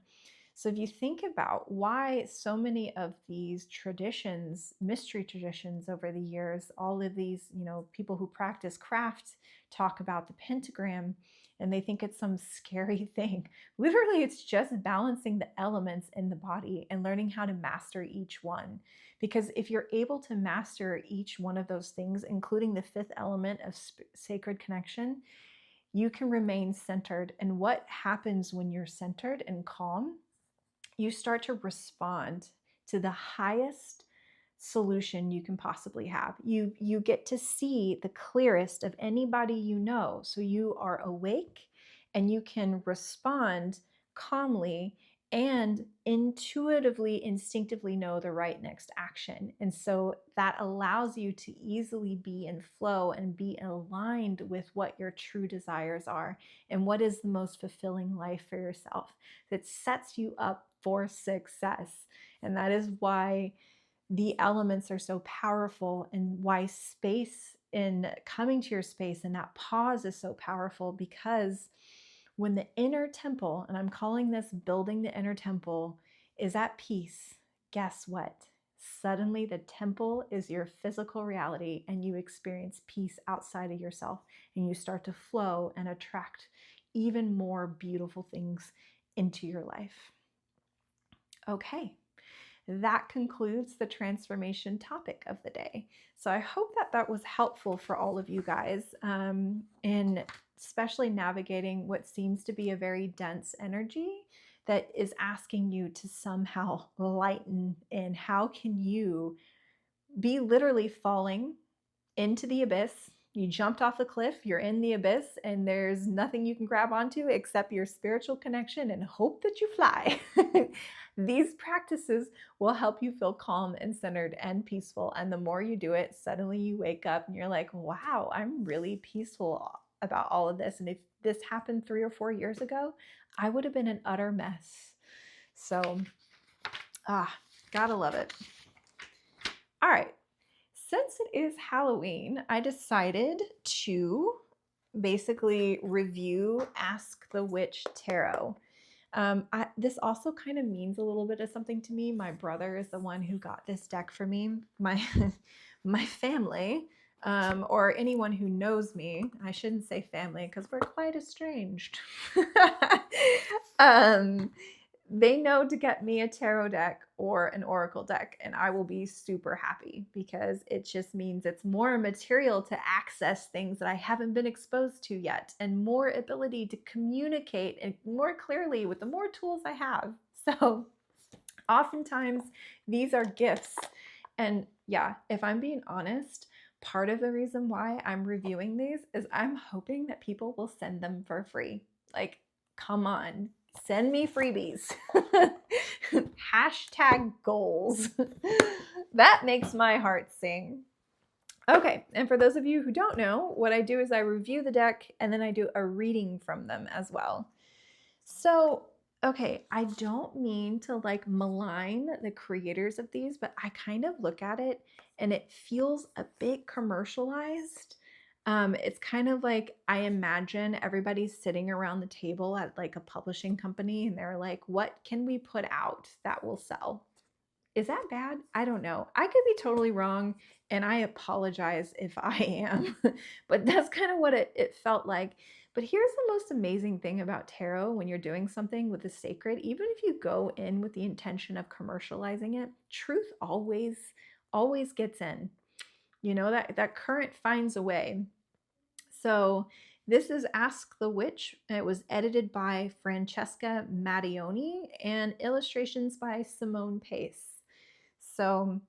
So if you think about why so many of these traditions, mystery traditions over the years, all of these, people who practice craft talk about the pentagram and they think it's some scary thing. Literally, it's just balancing the elements in the body and learning how to master each one. Because if you're able to master each one of those things, including the fifth element of sacred connection, you can remain centered. And what happens when you're centered and calm? You start to respond to the highest solution you can possibly have. You get to see the clearest of anybody you know. So you are awake and you can respond calmly and intuitively, instinctively know the right next action. And so that allows you to easily be in flow and be aligned with what your true desires are and what is the most fulfilling life for yourself that sets you up for success. And that is why the elements are so powerful and why space in coming to your space and that pause is so powerful, because when the inner temple, and I'm calling this building the inner temple, is at peace, guess what? Suddenly the temple is your physical reality and you experience peace outside of yourself and you start to flow and attract even more beautiful things into your life. Okay, that concludes the transformation topic of the day. So I hope that that was helpful for all of you guys in especially navigating what seems to be a very dense energy that is asking you to somehow lighten in. How can you be literally falling into the abyss? You jumped off the cliff, you're in the abyss, and there's nothing you can grab onto except your spiritual connection and hope that you fly. These practices will help you feel calm and centered and peaceful. And the more you do it, suddenly you wake up and you're like, wow, I'm really peaceful about all of this. And if this happened 3 or 4 years ago, I would have been an utter mess. So, gotta love it. All right. Since it is Halloween, I decided to basically review Ask the Witch Tarot. This also kind of means a little bit of something to me. My brother is the one who got this deck for me. My family, or anyone who knows me, I shouldn't say family because we're quite estranged. They know to get me a tarot deck or an oracle deck, and I will be super happy because it just means it's more material to access things that I haven't been exposed to yet, and more ability to communicate and more clearly with the more tools I have. So oftentimes these are gifts. And yeah, if I'm being honest, part of the reason why I'm reviewing these is I'm hoping that people will send them for free. Like, come on. Send me freebies. Hashtag goals. That makes my heart sing. Okay, and for those of you who don't know, what I do is I review the deck and then I do a reading from them as well. So, okay, I don't mean to like malign the creators of these, but I kind of look at it and it feels a bit commercialized. It's kind of like I imagine everybody's sitting around the table at like a publishing company and they're like, what can we put out that will sell? Is that bad? I don't know. I could be totally wrong, and I apologize if I am, but that's kind of what it felt like. But here's the most amazing thing about tarot when you're doing something with the sacred, even if you go in with the intention of commercializing it, truth always gets in. You know, that current finds a way. So this is Ask the Witch. It was edited by Francesca Mattioni and illustrations by Simone Pace. So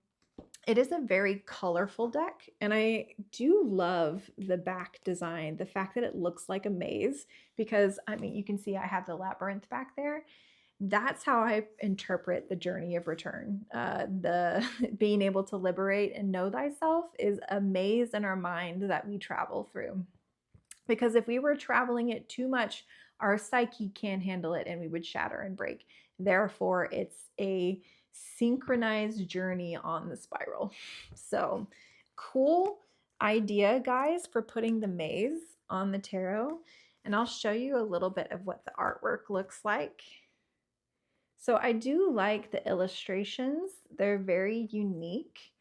it is a very colorful deck, and I do love the back design, the fact that it looks like a maze, because I mean, you can see I have the labyrinth back there. That's how I interpret the journey of return. The being able to liberate and know thyself is a maze in our mind that we travel through. Because if we were traveling it too much, our psyche can't handle it and we would shatter and break. Therefore, it's a synchronized journey on the spiral. So cool idea, guys, for putting the maze on the tarot. And I'll show you a little bit of what the artwork looks like. So I do like the illustrations. They're very unique.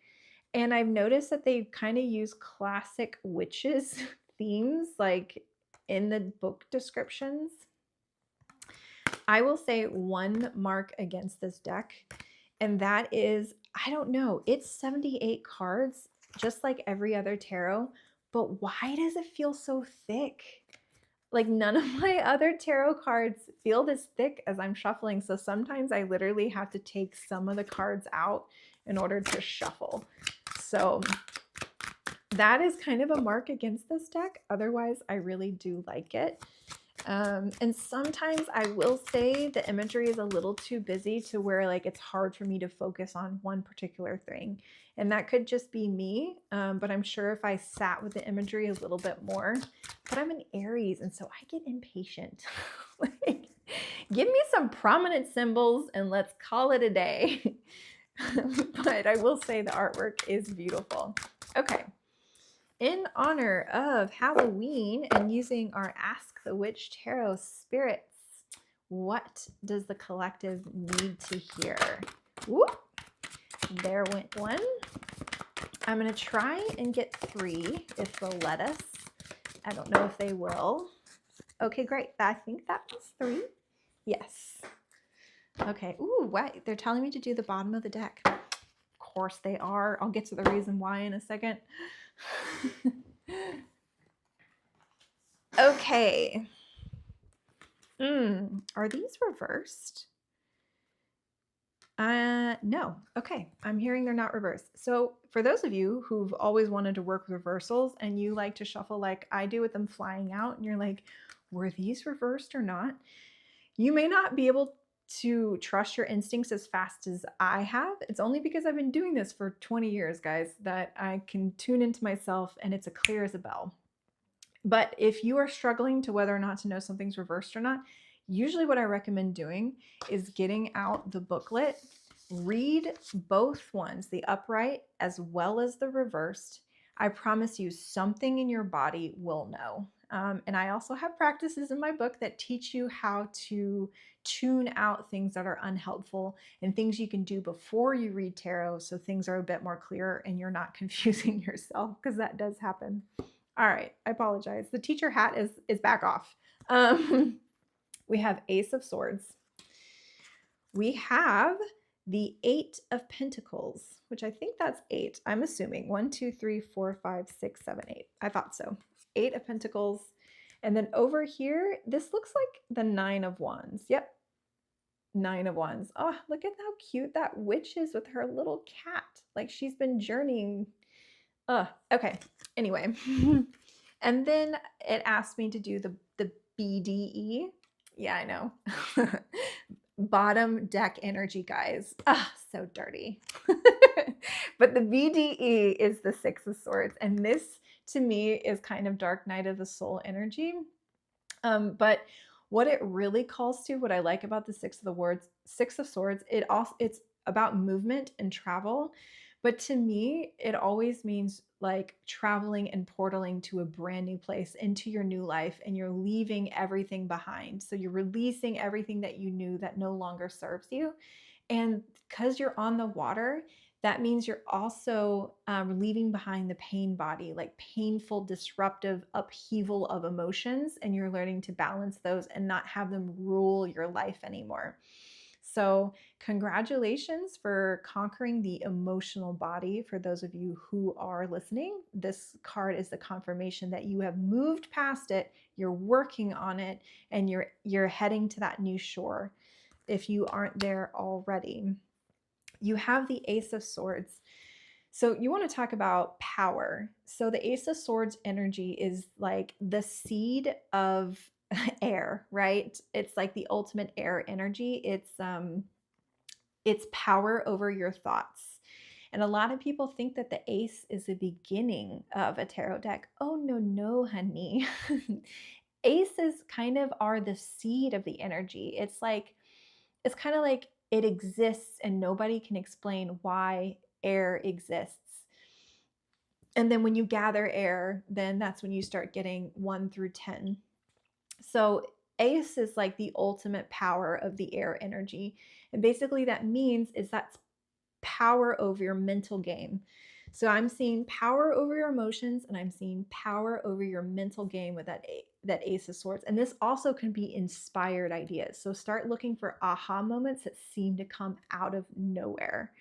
And I've noticed that they kind of use classic witches themes like in the book descriptions. I will say one mark against this deck, and that is, I don't know, it's 78 cards, just like every other tarot, but why does it feel so thick? Like none of my other tarot cards feel this thick as I'm shuffling, so sometimes I literally have to take some of the cards out in order to shuffle. So that is kind of a mark against this deck. Otherwise, I really do like it. And sometimes I will say the imagery is a little too busy to where like it's hard for me to focus on one particular thing. And that could just be me, but I'm sure if I sat with the imagery a little bit more, but I'm an Aries and so I get impatient. Like, give me some prominent symbols and let's call it a day. But I will say the artwork is beautiful. Okay. In honor of Halloween and using our Ask the Witch Tarot spirits, what does the collective need to hear? Whoop, there went one. I'm going to try and get 3 if they'll let us. I don't know if they will. Okay, great. I think that was 3. Yes. Okay. Ooh, wait. They're telling me to do the bottom of the deck. Of course they are. I'll get to the reason why in a second. Okay. Are these reversed? No. Okay. I'm hearing they're not reversed. So for those of you who've always wanted to work with reversals and you like to shuffle like I do with them flying out and you're like, were these reversed or not? You may not be able to trust your instincts as fast as I have. It's only because I've been doing this for 20 years, guys, that I can tune into myself and it's as clear as a bell. But if you are struggling to whether or not to know something's reversed or not, usually what I recommend doing is getting out the booklet, read both ones, the upright as well as the reversed. I promise you something in your body will know. And I also have practices in my book that teach you how to tune out things that are unhelpful and things you can do before you read tarot so things are a bit more clear and you're not confusing yourself, because that does happen. All right, I apologize. The teacher hat is back off. We have Ace of Swords. We have the 8 of Pentacles, which I think that's 8. I'm assuming 1, 2, 3, 4, 5, 6, 7, 8. I thought so. 8 of Pentacles. And then over here, this looks like the 9 of Wands. Yep. 9 of Wands. Oh, look at how cute that witch is with her little cat. Like she's been journeying. Okay. Anyway. And then it asked me to do the BDE. Yeah, I know. Bottom deck energy, guys. So dirty. But the BDE is the 6 of Swords. And this, to me, is kind of Dark Night of the Soul energy. But what it really calls to, what I like about the 6 of Swords, it's about movement and travel. But to me, it always means like traveling and portaling to a brand new place, into your new life, and you're leaving everything behind. So you're releasing everything that you knew that no longer serves you. And because you're on the water, that means you're also leaving behind the pain body, like painful, disruptive upheaval of emotions, and you're learning to balance those and not have them rule your life anymore. So congratulations for conquering the emotional body. For those of you who are listening, this card is the confirmation that you have moved past it, you're working on it, and you're heading to that new shore if you aren't there already. You have the Ace of Swords. So you want to talk about power. So the Ace of Swords energy is like the seed of air, right? It's like the ultimate air energy. It's power over your thoughts. And a lot of people think that the ace is the beginning of a tarot deck. Oh, no, honey. Aces kind of are the seed of the energy. It's kind of like it exists and nobody can explain why air exists. And then when you gather air, then that's when you start getting 1 through 10. So ace is like the ultimate power of the air energy. And basically that means is that's power over your mental game. So I'm seeing power over your emotions, and I'm seeing power over your mental game with that Ace of Swords. And this also can be inspired ideas. So start looking for aha moments that seem to come out of nowhere.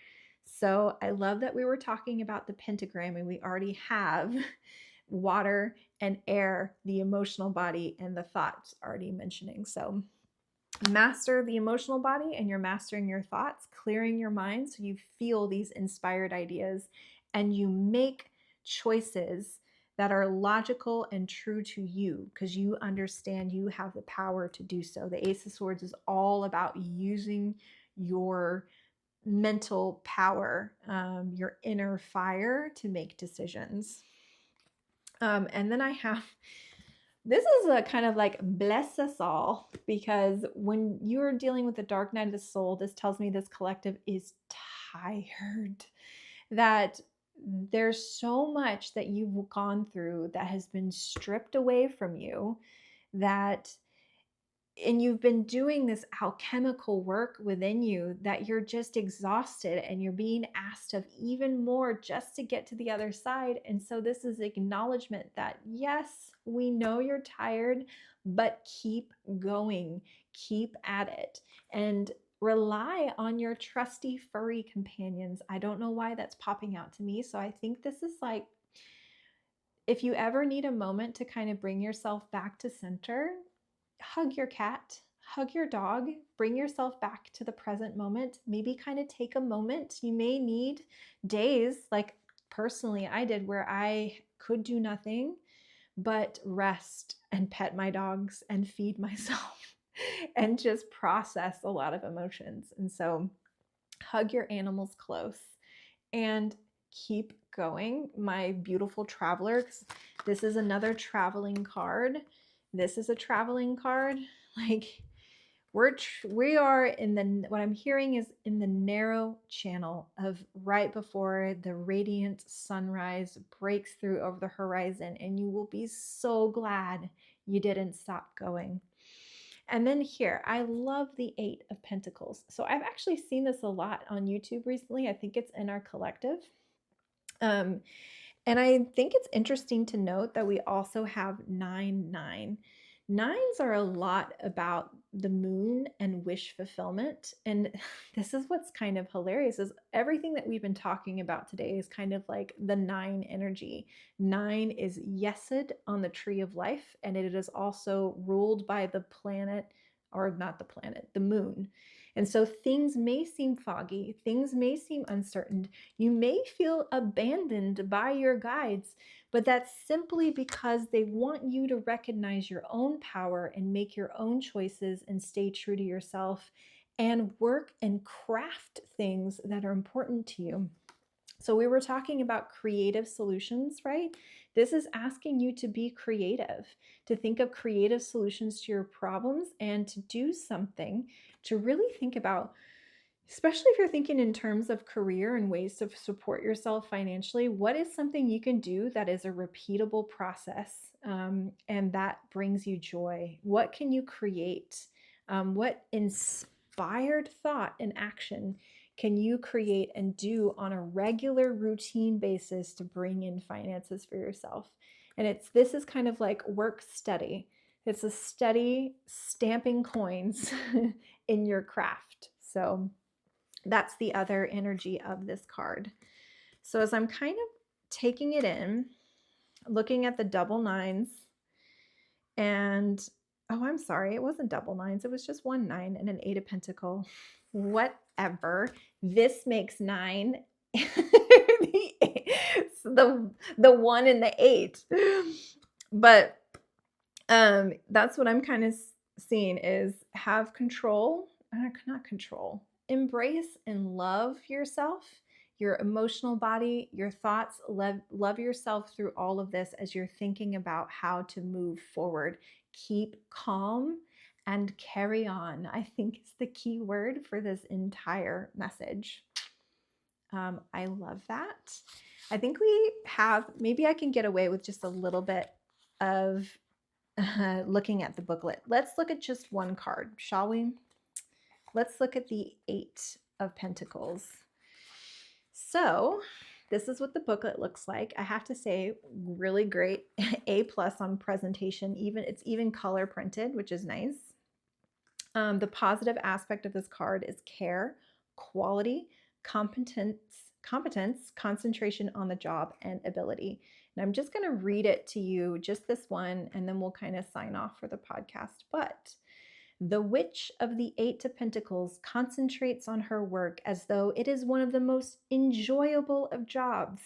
So I love that we were talking about the pentagram, and we already have water and air, the emotional body, and the thoughts already mentioning. So master the emotional body, and you're mastering your thoughts, clearing your mind so you feel these inspired ideas and you make choices that are logical and true to you because you understand you have the power to do so. The Ace of Swords is all about using your mental power, your inner fire to make decisions. And then I have, this is a kind of like bless us all, because when you're dealing with the dark night of the soul, this tells me this collective is tired, that there's so much that you've gone through that has been stripped away from you, and you've been doing this alchemical work within you that you're just exhausted and you're being asked of even more just to get to the other side. And so this is acknowledgement that yes, we know you're tired, but keep going, keep at it, and rely on your trusty furry companions. I don't know why that's popping out to me. So I think this is like, if you ever need a moment to kind of bring yourself back to center, hug your cat, hug your dog, bring yourself back to the present moment. Maybe kind of take a moment. You may need days, like personally I did, where I could do nothing but rest and pet my dogs and feed myself and just process a lot of emotions. And so hug your animals close and keep going. My beautiful traveler, this is another traveling card. This is a traveling card. Like we are in the, what I'm hearing is in the narrow channel of right before the radiant sunrise breaks through over the horizon, and you will be so glad you didn't stop going. And then here, I love the 8 of Pentacles. So I've actually seen this a lot on YouTube recently. I think it's in our collective. And I think it's interesting to note that we also have 9-9. Nines are a lot about the moon and wish fulfillment. And this is what's kind of hilarious, is everything that we've been talking about today is kind of like the 9 energy. 9 is Yesod on the tree of life, and it is also ruled by the planet, or not the planet, the moon. And so things may seem foggy, things may seem uncertain, you may feel abandoned by your guides, but that's simply because they want you to recognize your own power and make your own choices and stay true to yourself and work and craft things that are important to you. So we were talking about creative solutions, right? This is asking you to be creative, to think of creative solutions to your problems, and to do something to really think about, especially if you're thinking in terms of career and ways to support yourself financially, what is something you can do that is a repeatable process and that brings you joy? What can you create? What inspired thought and action can you create and do on a regular routine basis to bring in finances for yourself? And this is kind of like work study. It's a steady stamping coins in your craft. So that's the other energy of this card. So as I'm kind of taking it in, looking at the double nines, and oh, I'm sorry, it wasn't double nines. It was just 1 9 and an 8 of Pentacle. Whatever. This makes 9. the 1 and the 8. But that's what I'm kind of seeing is have control, not control. Embrace and love yourself, your emotional body, your thoughts. Love yourself through all of this as you're thinking about how to move forward. Keep calm and carry on, I think is the key word for this entire message. I love that. I think we have, maybe I can get away with just a little bit of looking at the booklet. Let's look at just one card, shall we? Let's look at the 8 of Pentacles. So this is what the booklet looks like. I have to say, really great. A+ on presentation. It's even color printed, which is nice. The positive aspect of this card is care, quality, competence, concentration on the job, and ability. And I'm just going to read it to you, just this one, and then we'll kind of sign off for the podcast. But the Witch of the 8 of Pentacles concentrates on her work as though it is one of the most enjoyable of jobs.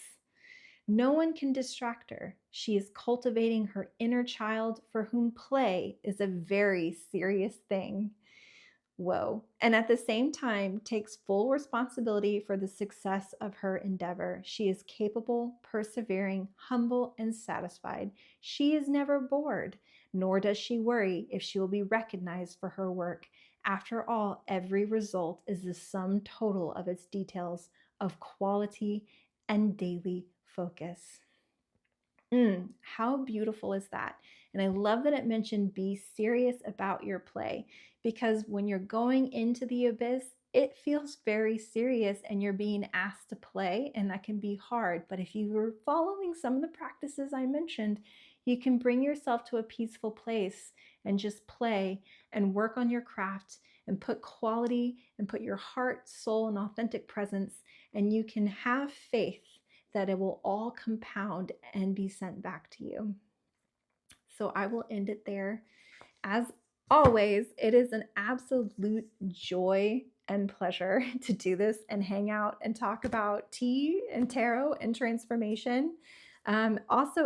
No one can distract her. She is cultivating her inner child for whom play is a very serious thing. Whoa. And at the same time, takes full responsibility for the success of her endeavor. She is capable, persevering, humble, and satisfied. She is never bored, nor does she worry if she will be recognized for her work. After all, every result is the sum total of its details of quality and daily focus. How beautiful is that? And I love that it mentioned be serious about your play, because when you're going into the abyss, it feels very serious and you're being asked to play, and that can be hard. But if you were following some of the practices I mentioned, you can bring yourself to a peaceful place and just play and work on your craft and put quality and put your heart, soul, and authentic presence, and you can have faith that it will all compound and be sent back to you. So I will end it there. As always, it is an absolute joy and pleasure to do this and hang out and talk about tea and tarot and transformation. Also,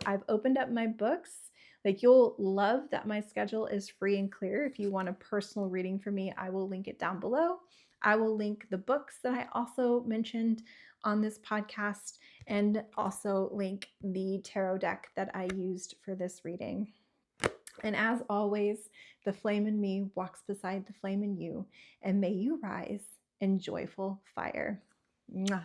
I've opened up my books. Like, you'll love that my schedule is free and clear. If you want a personal reading from me, I will link it down below. I will link the books that I also mentioned on this podcast, and also link the tarot deck that I used for this reading. And as always, the flame in me walks beside the flame in you, and may you rise in joyful fire. Mwah.